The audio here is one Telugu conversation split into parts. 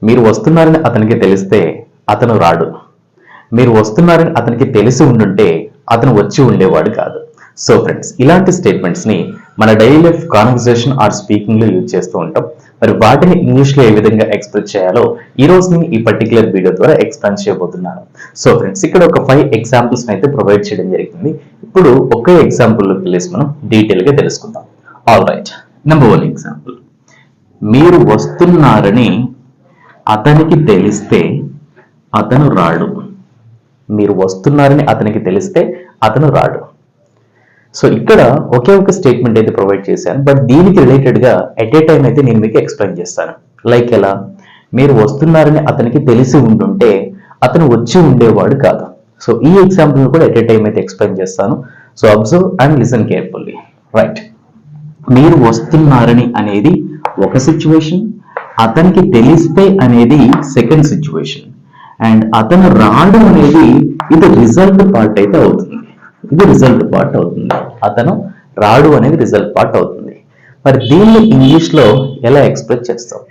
మీరు వస్తున్నారని అతనికి తెలిస్తే అతను రాడు. మీరు వస్తున్నారని అతనికి తెలిసి ఉండుంటే అతను వచ్చి ఉండేవాడు కాదు. సో ఫ్రెండ్స్, ఇలాంటి స్టేట్మెంట్స్ ని మన daily life conversation or speaking లో యూజ్ చేస్తూ ఉంటాం. మరి వాటిని ఇంగ్లీష్ లో ఏ విధంగా ఎక్స్ప్రెస్ చేయాలో ఈ రోజు నేను ఈ పర్టికులర్ వీడియో ద్వారా ఎక్స్ప్లెయిన్ చేయబోతున్నాను. సో ఫ్రెండ్స్, ఇక్కడ ఒక 5 ఎగ్జాంపుల్స్ అయితే ప్రొవైడ్ చేయడం జరిగింది. ఇప్పుడు ఒకే ఎగ్జాంపుల్ లోకి వెళ్ళేసి మనం డీటెయిల్ గా తెలుసుకుందాం. All right, number 1 example. మీరు వస్తున్నారని అతనికి తెలిస్తే అతను రాడు. మీరు వస్తున్నారని అతనికి తెలిస్తే అతను రాడు. సో ఇక్కడ ఒకే ఒక స్టేట్మెంట్ అయితే ప్రొవైడ్ చేశాను, బట్ దీనికి రిలేటెడ్ గా ఎట్ ఏ టైం అయితే నేను మీకు ఎక్స్ప్లెయిన్ చేస్తాను. లైక్ ఎలా? మీరు వస్తున్నారని అతనికి తెలిసి ఉండుంటే అతను వచ్చి ఉండేవాడు కాదు. సో ఈ ఎగ్జాంపుల్ కూడా ఎట్ ఏ టైం అయితే ఎక్స్ప్లెయిన్ చేస్తాను. So observe and listen carefully. Right, మీరు వస్తున్నారని అనేది ఒక సిచ్యువేషన్, అతనికి తెలిస్తే అనేది సెకండ్ సిచ్యువేషన్, అండ్ అతను రాడు అనేది ఇది రిజల్ట్ పార్ట్ అయితే అవుతుంది. ఇది రిజల్ట్ పార్ట్ అవుతుంది. అతను రాడు అనేది రిజల్ట్ పార్ట్ అవుతుంది. మరి దీన్ని ఇంగ్లీష్ లో ఎలా ఎక్స్ప్రెస్ చేస్తాం?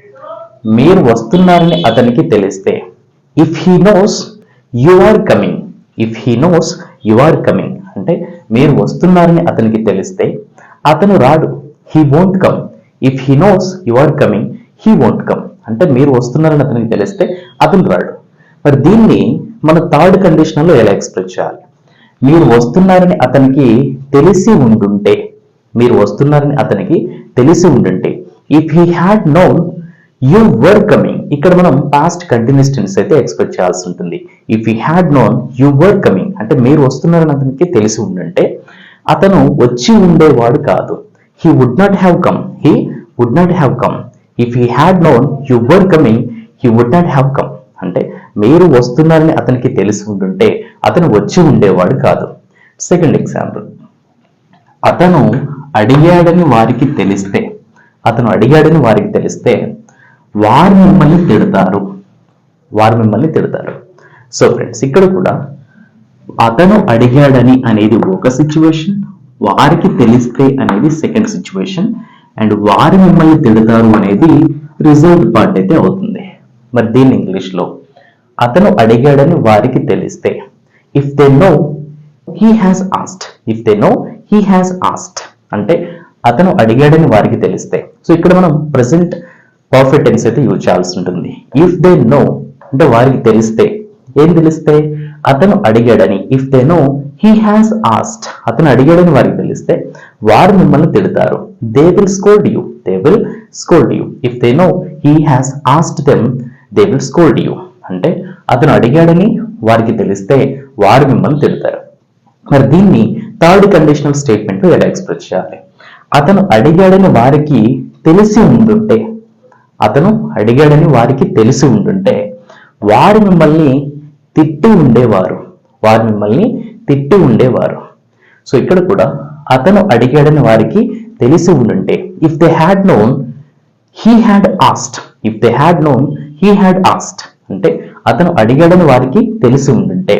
మీరు వస్తున్నారని అతనికి తెలిస్తే, if he knows you are coming. If he knows you are coming అంటే మీరు వస్తున్నారని అతనికి తెలిస్తే అతను రాడు. He won't come. If he knows you are coming, he won't come అంటే మీరు వస్తున్నారని అతనికి తెలిస్తే అతను రాడు. మరి దీన్ని మన థర్డ్ కండిషన్ లో ఎలా ఎక్స్ప్రెస్ చేయాలి? మీరు వస్తున్నారని అతనికి తెలిసి ఉండుంటే, మీరు వస్తున్నారని అతనికి తెలిసి ఉండుంటే, if he had known you were coming, ఇక్కడ మనం పాస్ట్ కంటిన్యూస్ టెన్స్ అయితే ఎక్స్ప్రెస్ చేయాల్సి ఉంటుంది. If he had known you were coming అంటే మీరు వస్తున్నారని అతనికి తెలిసి ఉండుంటే అతను వచ్చి ఉండేవాడు కాదు. He would not have come. He would not have come. If he had known you were coming, he would not have come అంటే మీరు వస్తున్నారని అతనికి తెలిసి ఉండుంటే అతను వచ్చి ఉండేవాడు కాదు. Second example. అతను అడిగాడని వారికి తెలిస్తే, అతను అడిగాడని వారికి తెలిస్తే వారు మిమ్మల్ని తిడతారు. వారు మిమ్మల్ని తిడతారు. సో ఫ్రెండ్స్, ఇక్కడ కూడా అతను అడిగాడని అనేది ఒక సిచ్యువేషన్, వారికి తెలిస్తే అనేది సెకండ్ సిచ్యువేషన్, అండ్ వారు మిమ్మల్ని తిడతారు అనేది రిజల్ట్ పార్ట్ అయితే అవుతుంది. మరి దీని ఇంగ్లీష్ లో అతను అడిగాడని వారికి తెలిస్తే, if they know he has asked. If they know he has asked అంటే అతను అడిగాడని వారికి తెలిస్తే. సో ఇక్కడ మనం ప్రెసెంట్ పర్ఫెక్ట్ టెన్స్ అయితే యూజ్ చేయాల్సి ఉంటుంది. ఇఫ్ దే నో అంటే వారికి తెలిస్తే, ఏం తెలిస్తే? అతను అడిగాడని. If they know he has asked అతను అడిగాడని వారికి తెలిస్తే వారు మిమ్మల్ని తిడతారు. They will scold you. They will scold you. If they know he has asked them, they will scold you అంటే అతను అడిగాడని వారికి తెలిస్తే వారు మిమ్మల్ని తిడతారు. మరి దీన్ని థర్డ్ కండిషనల్ స్టేట్మెంట్ ఎలా ఎక్స్ప్రెస్ చేయాలి? అతను అడిగాడని వారికి తెలిసి ఉండుంటే, అతను అడిగాడని వారికి తెలిసి ఉండుంటే వారు మిమ్మల్ని తిట్టి ఉండేవారు. వారు మిమ్మల్ని తిట్టి ఉండేవారు. సో ఇక్కడ కూడా అతను అడిగాడని వారికి తెలిసి ఉండుంటే, if they had known he had asked. If they had known he had asked అంటే అతను అడిగాడని వారికి తెలిసి ఉండుంటే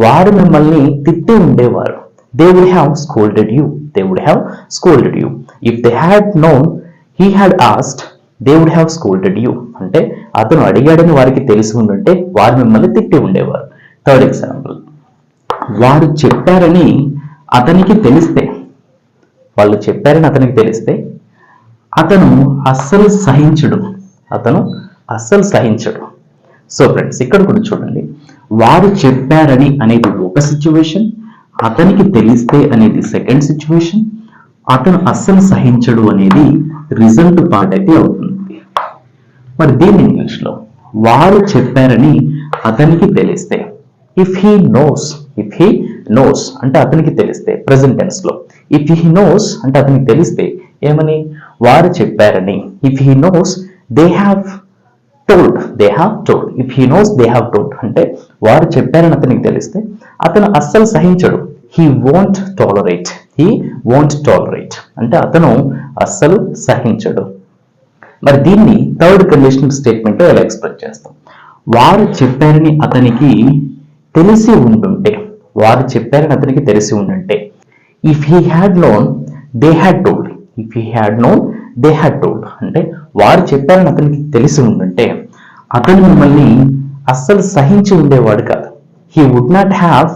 వారు మిమ్మల్ని తిట్టి ఉండేవారు. They would have scolded you. They would have scolded you. If they had known he had asked, they would have scolded you అంటే అతను అడిగాడని వారికి తెలిసి ఉండుంటే వారు మిమ్మల్ని తిట్టి ఉండేవారు. Third example. వారు చెప్పారని అతనికి తెలిస్తే, వాళ్ళు చెప్పారని అతనికి తెలిస్తే అతను అస్సలు సహించడు. అతను అస్సలు సహించడు. సో ఫ్రెండ్స్, ఇక్కడ కూడా చూడండి, వారు చెప్పారని అనేది ఒక సిచ్యువేషన్, అతనికి తెలిస్తే అనేది సెకండ్ సిచ్యువేషన్, అతను అస్సలు సహించడు అనేది రిజల్ట్ పార్ట్ అయితే అవుతుంది. మరి దీని ఇంగ్లీష్ లో వారు చెప్పారని అతనికి తెలిస్తే, if he knows. If he knows అంటే అతనికి తెలిస్తే ప్రెసెంట్ టెన్స్ లో. ఇఫ్ హీ నోస్ అంటే అతనికి తెలిస్తే ఏమని? వారు చెప్పారని. If he knows they have told. They have told. If he knows they have told అంటే వారు చెప్పారని అతనికి తెలిస్తే అతను అస్సలు సహించడు. He won't tolerate. He won't tolerate అంటే అతను అస్సలు సహించడు. మరి దీన్ని థర్డ్ కండిషనల్ స్టేట్మెంట్ ఎలా ఎక్స్ప్రెస్ చేస్తాం? వారు చెప్పారని అతనికి తెలిసి ఉండుంటే, వారు చెప్పారని అతనికి తెలిసి ఉండుంటే, if he had known they had told. If he had known they had told అంటే వారు చెప్పారని అతనికి తెలిసి ఉండుంటే అతను మిమ్మల్ని అస్సలు సహించి ఉండేవాడు కాదు. He would not have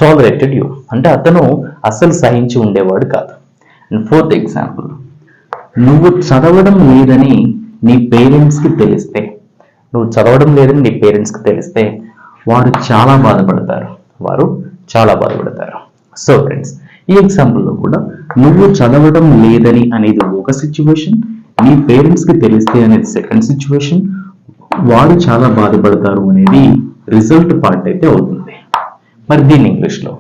tolerated you అంటే అతను అస్సలు సహించి ఉండేవాడు కాదు. అండ్ ఫోర్త్ ఎగ్జాంపుల్, నువ్వు చదవడం లేదని నీ పేరెంట్స్కి తెలిస్తే వారు చాలా బాధపడతారు. సో ఫ్రెండ్స్, ఈ ఎగ్జాంపుల్లో కూడా నువ్వు చదవడం లేదని అనేది ఒక సిచ్యువేషన్, నీ పేరెంట్స్కి తెలిస్తే అనేది సెకండ్ సిచ్యువేషన్, వారు చాలా బాధపడతారు అనేది రిజల్ట్ పార్ట్ అయితే అవుతుంది. మరి దీన్ని ఇంగ్లీష్లో,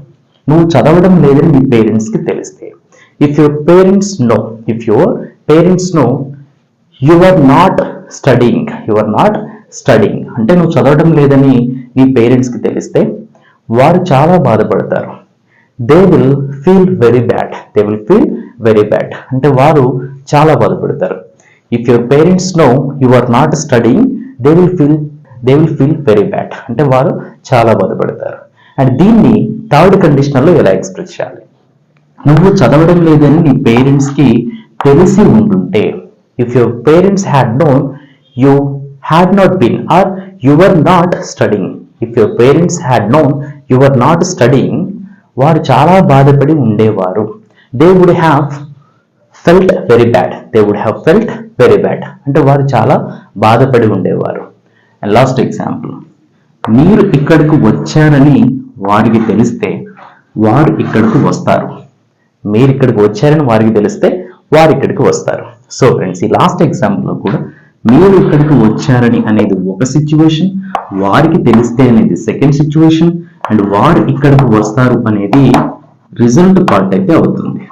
నువ్వు చదవడం లేదని నీ పేరెంట్స్కి తెలిస్తే, if your parents know you are not studying అంటే నువ్వు చదవడం లేదని నీ పేరెంట్స్కి తెలిస్తే వారు చాలా బాధపడతారు. They will feel very bad అంటే వారు చాలా బాధపడతారు. If your parents know you are not studying they will feel very bad అంటే వారు చాలా బాధపడతారు. అండ్ దీన్ని థర్డ్ కండిషనల్లో ఎలా ఎక్స్ప్రెస్ చేయాలి? నువ్వు చదవడం లేదని నీ పేరెంట్స్కి తెలిసి ఉండుంటే, if your parents had known you had not been or you were not studying, if your parents had known you were not studying, వారు చాలా బాధపడి ఉండేవారు. They would have felt very bad అంటే వారు చాలా బాధపడి ఉండేవారు. అండ్ లాస్ట్ ఎగ్జాంపుల్, మీరు ఇక్కడకు వచ్చారని వారికి తెలిస్తే వారు ఇక్కడకు వస్తారు. మీరు ఇక్కడికి వచ్చారని వారికి తెలిస్తే వారు ఇక్కడికి వస్తారు. సో ఫ్రెండ్స్, ఈ లాస్ట్ ఎగ్జాంపుల్లో కూడా మీరు ఇక్కడికి వచ్చారని అనేది ఒక సిచ్యువేషన్, వారికి తెలిస్తే అనేది సెకండ్ సిచ్యువేషన్, అండ్ వారు ఇక్కడికి వస్తారు అనేది రిజల్ట్ పార్ట్ అయితే అవుతుంది.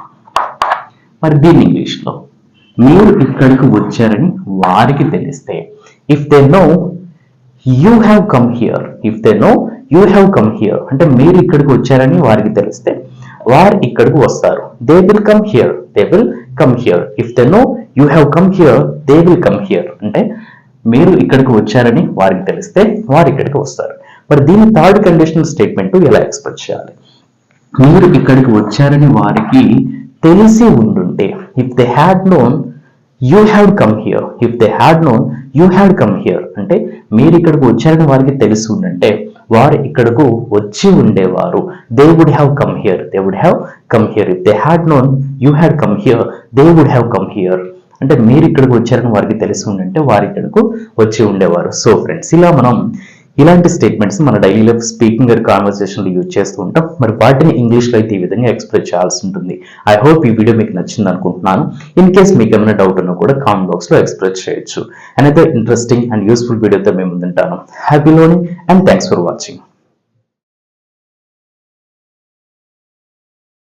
మరి దీని ఇంగ్లీష్లో, మీరు ఇక్కడికి వచ్చారని వారికి తెలిస్తే, if they no you have come here అంటే మీరు ఇక్కడికి వచ్చారని వారికి తెలిస్తే వారు ఇక్కడికి వస్తారు. They will come here if they no you have come here they will come here అంటే మీరు ఇక్కడికి వచ్చారని వారికి తెలిస్తే వారు ఇక్కడికి వస్తారు. మరి దీని థర్డ్ కండిషనల్ స్టేట్మెంట్ ఎలా ఎక్స్ప్రెస్ చేయాలి? మీరు ఇక్కడికి వచ్చారని వారికి తెలిసి ఉండుంటే, if they had known you had come here అంటే మీరు ఇక్కడికి వచ్చారని వారికి తెలిసి ఉండంటే వారు ఇక్కడకు వచ్చి ఉండేవారు. They would have come here if they had known you had come here they would have come here అంటే మీరు ఇక్కడికి వచ్చారని వారికి తెలిసి ఉండంటే వారు ఇక్కడకు వచ్చి ఉండేవారు. సో ఫ్రెండ్స్, ఇలా మనం ఇలాంటి స్టేట్మెంట్స్ మన డైలీ లైఫ్ స్పీకింగ్ అండ్ కాన్వర్సేషన్లో యూజ్ చేస్తూ ఉంటాం. మరి వాటిని ఇంగ్లీష్లో అయితే ఈ విధంగా ఎక్స్ప్రెస్ చేయాల్సి ఉంటుంది. ఐ హోప్ ఈ వీడియో మీకు నచ్చింది అనుకుంటున్నాను. ఇన్ కేస్ మీకు ఏమైనా డౌట్ ఉన్నా కూడా కామెంట్ బాక్స్లో ఎక్స్ప్రెస్ చేయొచ్చు. అండ్ అయితే ఇంట్రెస్టింగ్ అండ్ యూస్ఫుల్ వీడియోతో మేము ముందుంటాను. Happy learning and thanks for watching.